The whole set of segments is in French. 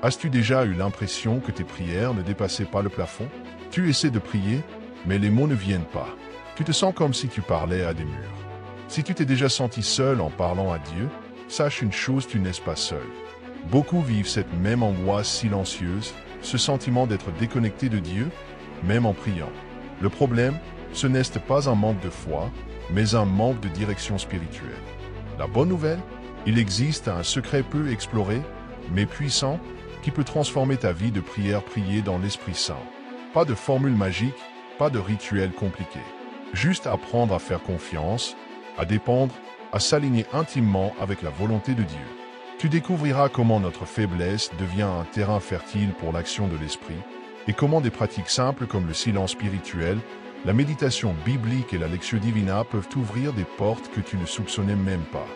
As-tu déjà eu l'impression que tes prières ne dépassaient pas le plafond? Tu essaies de prier, mais les mots ne viennent pas. Tu te sens comme si tu parlais à des murs. Si tu t'es déjà senti seul en parlant à Dieu, sache une chose, tu n'es pas seul. Beaucoup vivent cette même angoisse silencieuse, ce sentiment d'être déconnecté de Dieu, même en priant. Le problème, ce n'est pas un manque de foi, mais un manque de direction spirituelle. La bonne nouvelle, il existe un secret peu exploré, mais puissant, qui peut transformer ta vie de prière priée dans l'Esprit Saint. Pas de formule magique, pas de rituel compliqué. Juste apprendre à faire confiance, à dépendre, à s'aligner intimement avec la volonté de Dieu. Tu découvriras comment notre faiblesse devient un terrain fertile pour l'action de l'Esprit, et comment des pratiques simples comme le silence spirituel, la méditation biblique et la lectio divina peuvent t'ouvrir des portes que tu ne soupçonnais même pas.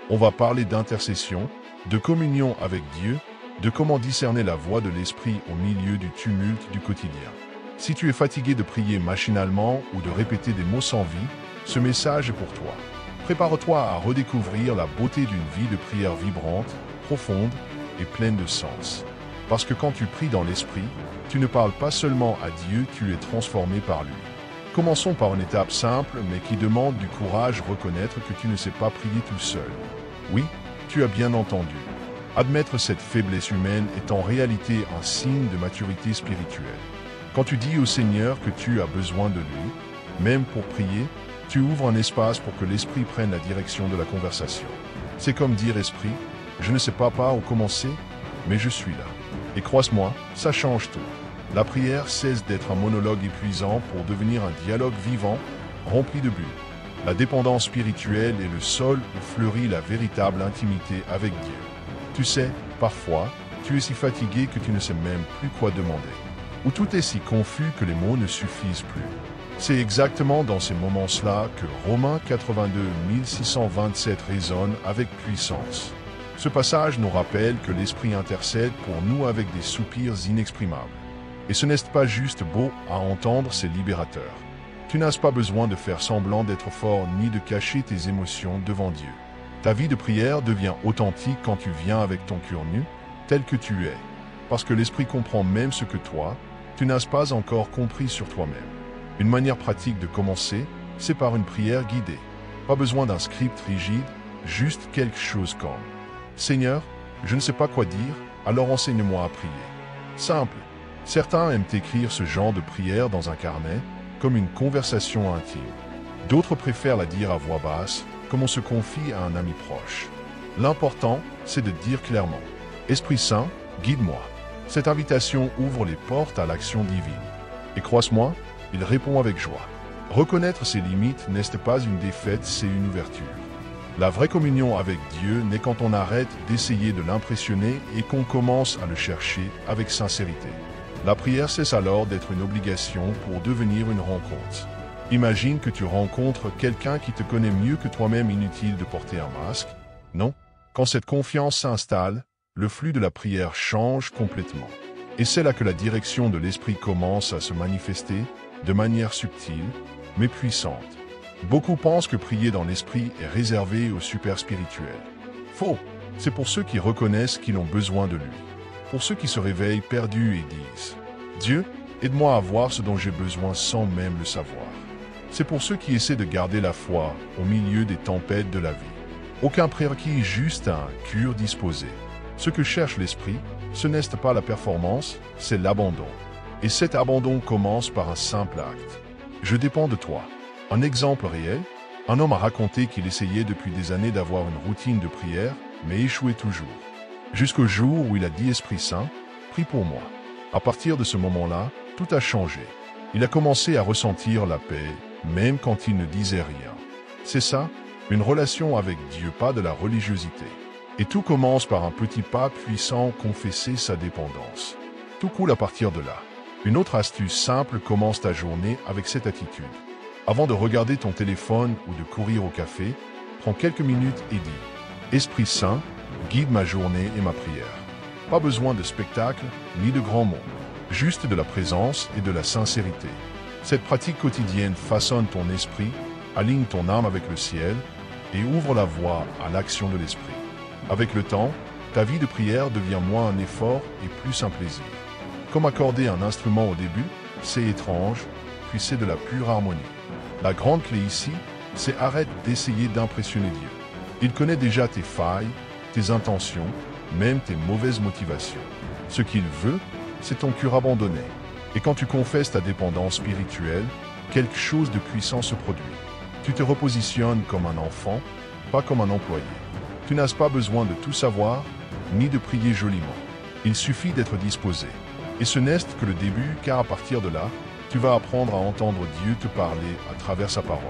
On va parler d'intercession, de communion avec Dieu, de comment discerner la voix de l'Esprit au milieu du tumulte du quotidien. Si tu es fatigué de prier machinalement ou de répéter des mots sans vie, ce message est pour toi. Prépare-toi à redécouvrir la beauté d'une vie de prière vibrante, profonde et pleine de sens. Parce que quand tu pries dans l'Esprit, tu ne parles pas seulement à Dieu, tu es transformé par lui. Commençons par une étape simple mais qui demande du courage, reconnaître que tu ne sais pas prier tout seul. Oui, tu as bien entendu. Admettre cette faiblesse humaine est en réalité un signe de maturité spirituelle. Quand tu dis au Seigneur que tu as besoin de lui, même pour prier, tu ouvres un espace pour que l'Esprit prenne la direction de la conversation. C'est comme dire Esprit, je ne sais pas par où commencer, mais je suis là. Et croise-moi, ça change tout. La prière cesse d'être un monologue épuisant pour devenir un dialogue vivant, rempli de but. La dépendance spirituelle est le sol où fleurit la véritable intimité avec Dieu. Tu sais, parfois, tu es si fatigué que tu ne sais même plus quoi demander. Ou tout est si confus que les mots ne suffisent plus. C'est exactement dans ces moments-là que Romains 82, 1627 résonne avec puissance. Ce passage nous rappelle que l'Esprit intercède pour nous avec des soupirs inexprimables. Et ce n'est pas juste beau à entendre, c'est libérateur. Tu n'as pas besoin de faire semblant d'être fort ni de cacher tes émotions devant Dieu. Ta vie de prière devient authentique quand tu viens avec ton cœur nu, tel que tu es. Parce que l'Esprit comprend même ce que toi, tu n'as pas encore compris sur toi-même. Une manière pratique de commencer, c'est par une prière guidée. Pas besoin d'un script rigide, juste quelque chose comme « Seigneur, je ne sais pas quoi dire, alors enseigne-moi à prier ». Simple. Certains aiment écrire ce genre de prière dans un carnet, comme une conversation intime. D'autres préfèrent la dire à voix basse, comme on se confie à un ami proche. L'important, c'est de dire clairement « Esprit Saint, guide-moi ». Cette invitation ouvre les portes à l'action divine. Et croise-moi, il répond avec joie. Reconnaître ses limites n'est pas une défaite, c'est une ouverture. La vraie communion avec Dieu n'est quand on arrête d'essayer de l'impressionner et qu'on commence à le chercher avec sincérité. La prière cesse alors d'être une obligation pour devenir une rencontre. Imagine que tu rencontres quelqu'un qui te connaît mieux que toi-même, inutile de porter un masque. Non, quand cette confiance s'installe, le flux de la prière change complètement. Et c'est là que la direction de l'Esprit commence à se manifester de manière subtile, mais puissante. Beaucoup pensent que prier dans l'Esprit est réservé aux super spirituels. Faux, c'est pour ceux qui reconnaissent qu'ils ont besoin de lui. Pour ceux qui se réveillent perdus et disent « Dieu, aide-moi à voir ce dont j'ai besoin sans même le savoir ». C'est pour ceux qui essaient de garder la foi au milieu des tempêtes de la vie. Aucun prérequis, juste un cœur disposé. Ce que cherche l'Esprit, ce n'est pas la performance, c'est l'abandon. Et cet abandon commence par un simple acte. Je dépends de toi. Un exemple réel, un homme a raconté qu'il essayait depuis des années d'avoir une routine de prière, mais échouait toujours. Jusqu'au jour où il a dit « Esprit Saint, prie pour moi ». À partir de ce moment-là, tout a changé. Il a commencé à ressentir la paix, même quand il ne disait rien. C'est ça, une relation avec Dieu, pas de la religiosité. Et tout commence par un petit pas puissant, confesser sa dépendance. Tout coule à partir de là. Une autre astuce simple, commence ta journée avec cette attitude. Avant de regarder ton téléphone ou de courir au café, prends quelques minutes et dis « Esprit Saint, guide ma journée et ma prière ». Pas besoin de spectacle ni de grands mots, juste de la présence et de la sincérité. Cette pratique quotidienne façonne ton esprit, aligne ton âme avec le ciel et ouvre la voie à l'action de l'Esprit. Avec le temps, Ta vie de prière devient moins un effort et plus un plaisir. Comme accorder un instrument au début, c'est étrange, puis c'est de la pure harmonie. La grande clé ici, c'est arrête d'essayer d'impressionner Dieu. Il connaît déjà tes failles, tes intentions, même tes mauvaises motivations. Ce qu'il veut, c'est ton cœur abandonné. Et quand tu confesses ta dépendance spirituelle, quelque chose de puissant se produit. Tu te repositionnes comme un enfant, pas comme un employé. Tu n'as pas besoin de tout savoir, ni de prier joliment. Il suffit d'être disposé. Et ce n'est que le début, car à partir de là, tu vas apprendre à entendre Dieu te parler à travers sa parole.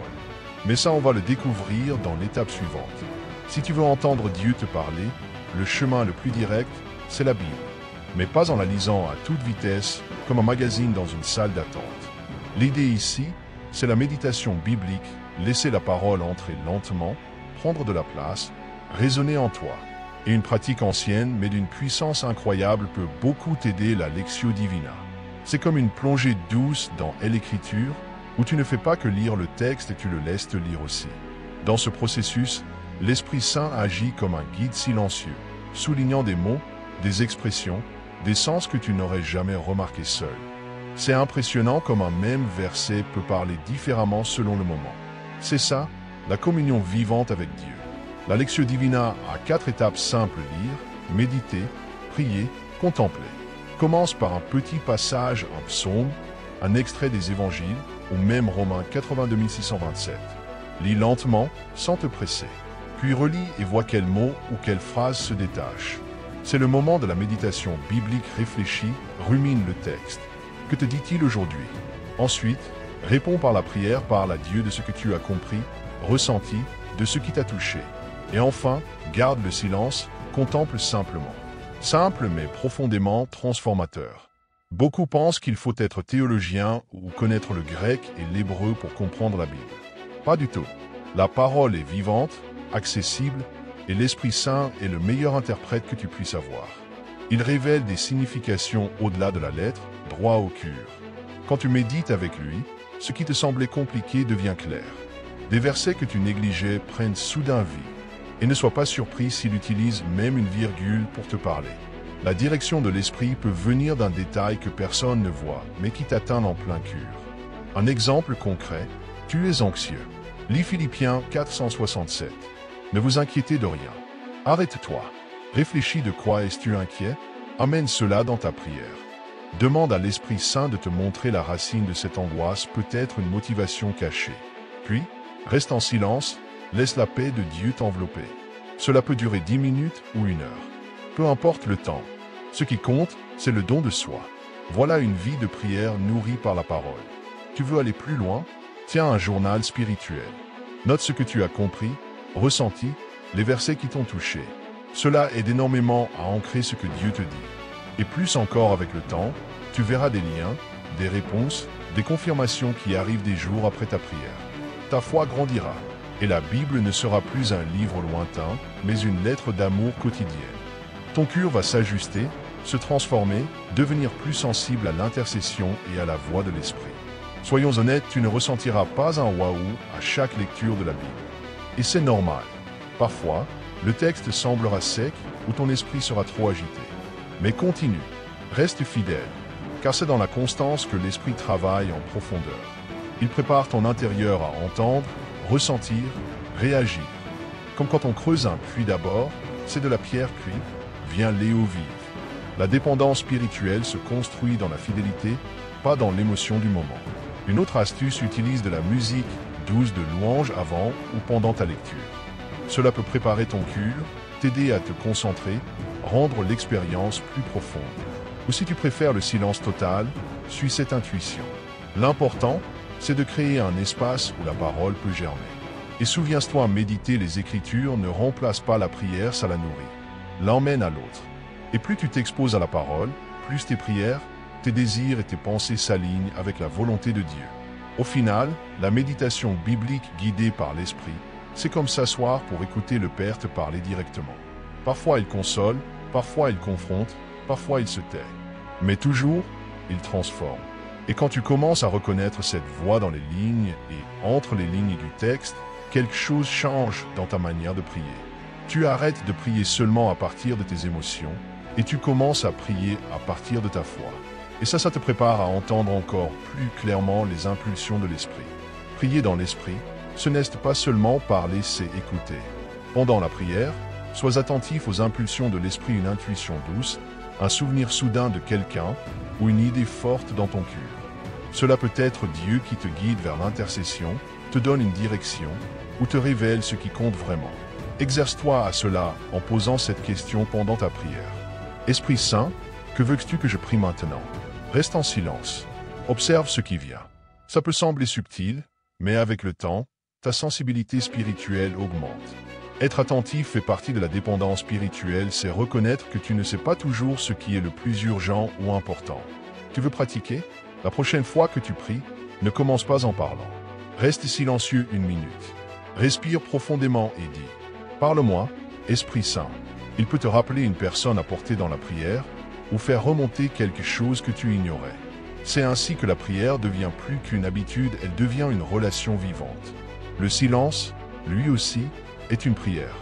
Mais ça, on va le découvrir dans l'étape suivante. Si tu veux entendre Dieu te parler, le chemin le plus direct, c'est la Bible. Mais pas en la lisant à toute vitesse, comme un magazine dans une salle d'attente. L'idée ici, c'est la méditation biblique, laisser la parole entrer lentement, prendre de la place, résonner en toi. Et une pratique ancienne, mais d'une puissance incroyable, peut beaucoup t'aider la Lectio Divina. C'est comme une plongée douce dans l'Écriture, où tu ne fais pas que lire le texte et tu le laisses te lire aussi. Dans ce processus, l'Esprit Saint agit comme un guide silencieux, soulignant des mots, des expressions, des sens que tu n'aurais jamais remarqués seul. C'est impressionnant comme un même verset peut parler différemment selon le moment. C'est ça, la communion vivante avec Dieu. La Lectio Divina a 4 étapes simples: lire, méditer, prier, contempler. Commence par un petit passage, un psaume, un extrait des évangiles, ou même Romains 82 627. Lis lentement, sans te presser. Puis relis et vois quels mots ou quelles phrases se détachent. C'est le moment de la méditation biblique réfléchie, rumine le texte. Que te dit-il aujourd'hui? Ensuite, réponds par la prière, parle à Dieu de ce que tu as compris, ressenti, de ce qui t'a touché. Et enfin, garde le silence, contemple simplement. Simple mais profondément transformateur. Beaucoup pensent qu'il faut être théologien ou connaître le grec et l'hébreu pour comprendre la Bible. Pas du tout. La parole est vivante, accessible, et l'Esprit Saint est le meilleur interprète que tu puisses avoir. Il révèle des significations au-delà de la lettre, droit au cœur. Quand tu médites avec lui, ce qui te semblait compliqué devient clair. Des versets que tu négligeais prennent soudain vie. Et ne sois pas surpris s'il utilise même une virgule pour te parler. La direction de l'esprit peut venir d'un détail que personne ne voit, mais qui t'atteint en plein cœur. Un exemple concret, tu es anxieux. Lis Philippiens 467. Ne vous inquiétez de rien. Arrête-toi. Réfléchis de quoi es-tu inquiet? Amène cela dans ta prière. Demande à l'Esprit Saint de te montrer la racine de cette angoisse, peut-être une motivation cachée. Puis, reste en silence, laisse la paix de Dieu t'envelopper. Cela peut durer 10 minutes ou 1 heure. Peu importe le temps. Ce qui compte, c'est le don de soi. Voilà une vie de prière nourrie par la parole. Tu veux aller plus loin? Tiens un journal spirituel. Note ce que tu as compris, ressenti, les versets qui t'ont touché. Cela aide énormément à ancrer ce que Dieu te dit. Et plus encore avec le temps, tu verras des liens, des réponses, des confirmations qui arrivent des jours après ta prière. Ta foi grandira. Et la Bible ne sera plus un livre lointain, mais une lettre d'amour quotidienne. Ton cœur va s'ajuster, se transformer, devenir plus sensible à l'intercession et à la voix de l'Esprit. Soyons honnêtes, tu ne ressentiras pas un waouh à chaque lecture de la Bible. Et c'est normal. Parfois, le texte semblera sec ou ton esprit sera trop agité. Mais continue, reste fidèle, car c'est dans la constance que l'Esprit travaille en profondeur. Il prépare ton intérieur à entendre, ressentir, réagir. Comme quand on creuse un puits d'abord, c'est de la pierre puis vient l'eau vive. La dépendance spirituelle se construit dans la fidélité, pas dans l'émotion du moment. Une autre astuce, utilise de la musique douce de louange avant ou pendant ta lecture. Cela peut préparer ton cœur, t'aider à te concentrer, rendre l'expérience plus profonde. Ou si tu préfères le silence total, suis cette intuition. L'important, c'est de créer un espace où la parole peut germer. Et souviens-toi, méditer les Écritures ne remplace pas la prière, ça la nourrit. L'emmène à l'autre. Et plus tu t'exposes à la parole, plus tes prières, tes désirs et tes pensées s'alignent avec la volonté de Dieu. Au final, la méditation biblique guidée par l'Esprit, c'est comme s'asseoir pour écouter le Père te parler directement. Parfois il console, parfois il confronte, parfois il se tait. Mais toujours, il transforme. Et quand tu commences à reconnaître cette voix dans les lignes et entre les lignes du texte, quelque chose change dans ta manière de prier. Tu arrêtes de prier seulement à partir de tes émotions et tu commences à prier à partir de ta foi. Et ça te prépare à entendre encore plus clairement les impulsions de l'esprit. Prier dans l'esprit, ce n'est pas seulement parler, c'est écouter. Pendant la prière, sois attentif aux impulsions de l'esprit, une intuition douce, un souvenir soudain de quelqu'un ou une idée forte dans ton cœur. Cela peut être Dieu qui te guide vers l'intercession, te donne une direction ou te révèle ce qui compte vraiment. Exerce-toi à cela en posant cette question pendant ta prière. Esprit Saint, que veux-tu que je prie maintenant? Reste en silence. Observe ce qui vient. Ça peut sembler subtil, mais avec le temps, ta sensibilité spirituelle augmente. Être attentif fait partie de la dépendance spirituelle, c'est reconnaître que tu ne sais pas toujours ce qui est le plus urgent ou important. Tu veux pratiquer? La prochaine fois que tu pries, ne commence pas en parlant. Reste silencieux une minute. Respire profondément et dis « Parle-moi, Esprit Saint ». Il peut te rappeler une personne à porter dans la prière ou faire remonter quelque chose que tu ignorais. C'est ainsi que la prière devient plus qu'une habitude, elle devient une relation vivante. Le silence, lui aussi, est une prière.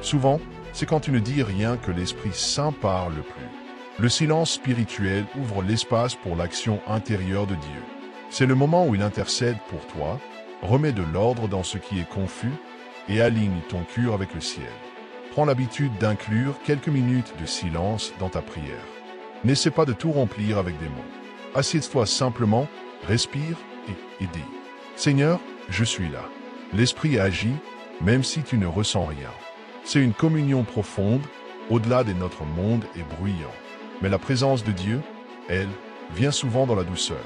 Souvent, c'est quand tu ne dis rien que l'Esprit Saint parle le plus. Le silence spirituel ouvre l'espace pour l'action intérieure de Dieu. C'est le moment où il intercède pour toi, remet de l'ordre dans ce qui est confus et aligne ton cœur avec le ciel. Prends l'habitude d'inclure quelques minutes de silence dans ta prière. N'essaie pas de tout remplir avec des mots. Assieds-toi simplement, respire et dis « Seigneur, je suis là ». L'Esprit agit, même si tu ne ressens rien. C'est une communion profonde, au-delà de notre monde est bruyant. Mais la présence de Dieu, elle, vient souvent dans la douceur.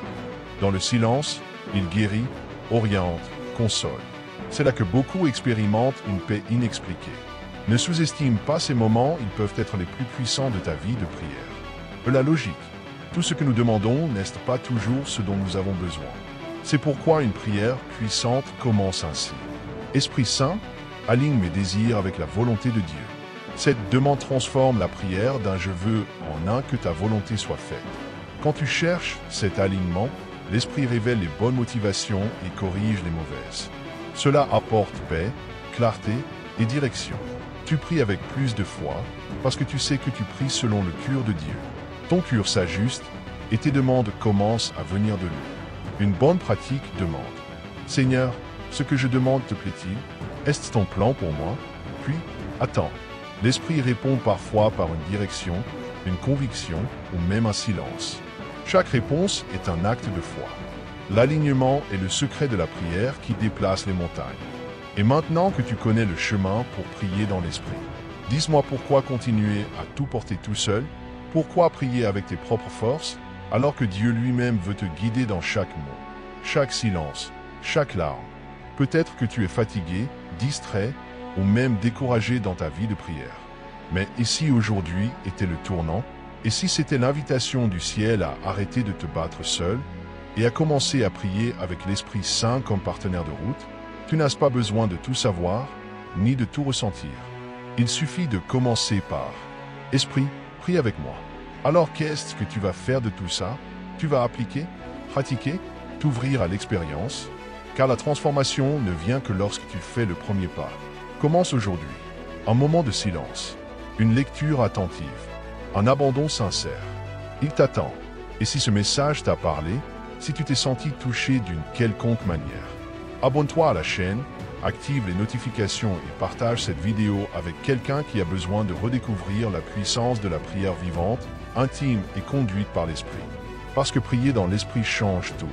Dans le silence, il guérit, oriente, console. C'est là que beaucoup expérimentent une paix inexpliquée. Ne sous-estime pas ces moments, ils peuvent être les plus puissants de ta vie de prière. La logique. Tout ce que nous demandons n'est pas toujours ce dont nous avons besoin. C'est pourquoi une prière puissante commence ainsi. Esprit Saint, aligne mes désirs avec la volonté de Dieu. Cette demande transforme la prière d'un « je veux » en un « que ta volonté soit faite ». Quand tu cherches cet alignement, l'Esprit révèle les bonnes motivations et corrige les mauvaises. Cela apporte paix, clarté et direction. Tu pries avec plus de foi parce que tu sais que tu pries selon le cœur de Dieu. Ton cœur s'ajuste et tes demandes commencent à venir de lui. Une bonne pratique demande « Seigneur, ce que je demande te plaît-il? Est-ce ton plan pour moi ?» Puis, attends. L'Esprit répond parfois par une direction, une conviction ou même un silence. Chaque réponse est un acte de foi. L'alignement est le secret de la prière qui déplace les montagnes. Et maintenant que tu connais le chemin pour prier dans l'Esprit, dis-moi pourquoi continuer à tout porter tout seul? Pourquoi prier avec tes propres forces alors que Dieu lui-même veut te guider dans chaque mot, chaque silence, chaque larme? Peut-être que tu es fatigué, distrait ou même découragé dans ta vie de prière. Mais et si aujourd'hui était le tournant? Et si c'était l'invitation du ciel à arrêter de te battre seul et à commencer à prier avec l'Esprit Saint comme partenaire de route? Tu n'as pas besoin de tout savoir, ni de tout ressentir. Il suffit de commencer par « Esprit, prie avec moi ». Alors qu'est-ce que tu vas faire de tout ça? Tu vas appliquer, pratiquer, t'ouvrir à l'expérience, car la transformation ne vient que lorsque tu fais le premier pas. Commence aujourd'hui. Un moment de silence, une lecture attentive, un abandon sincère. Il t'attend. Et si ce message t'a parlé, si tu t'es senti touché d'une quelconque manière, abonne-toi à la chaîne, active les notifications et partage cette vidéo avec quelqu'un qui a besoin de redécouvrir la puissance de la prière vivante, intime et conduite par l'Esprit. Parce que prier dans l'Esprit change tout.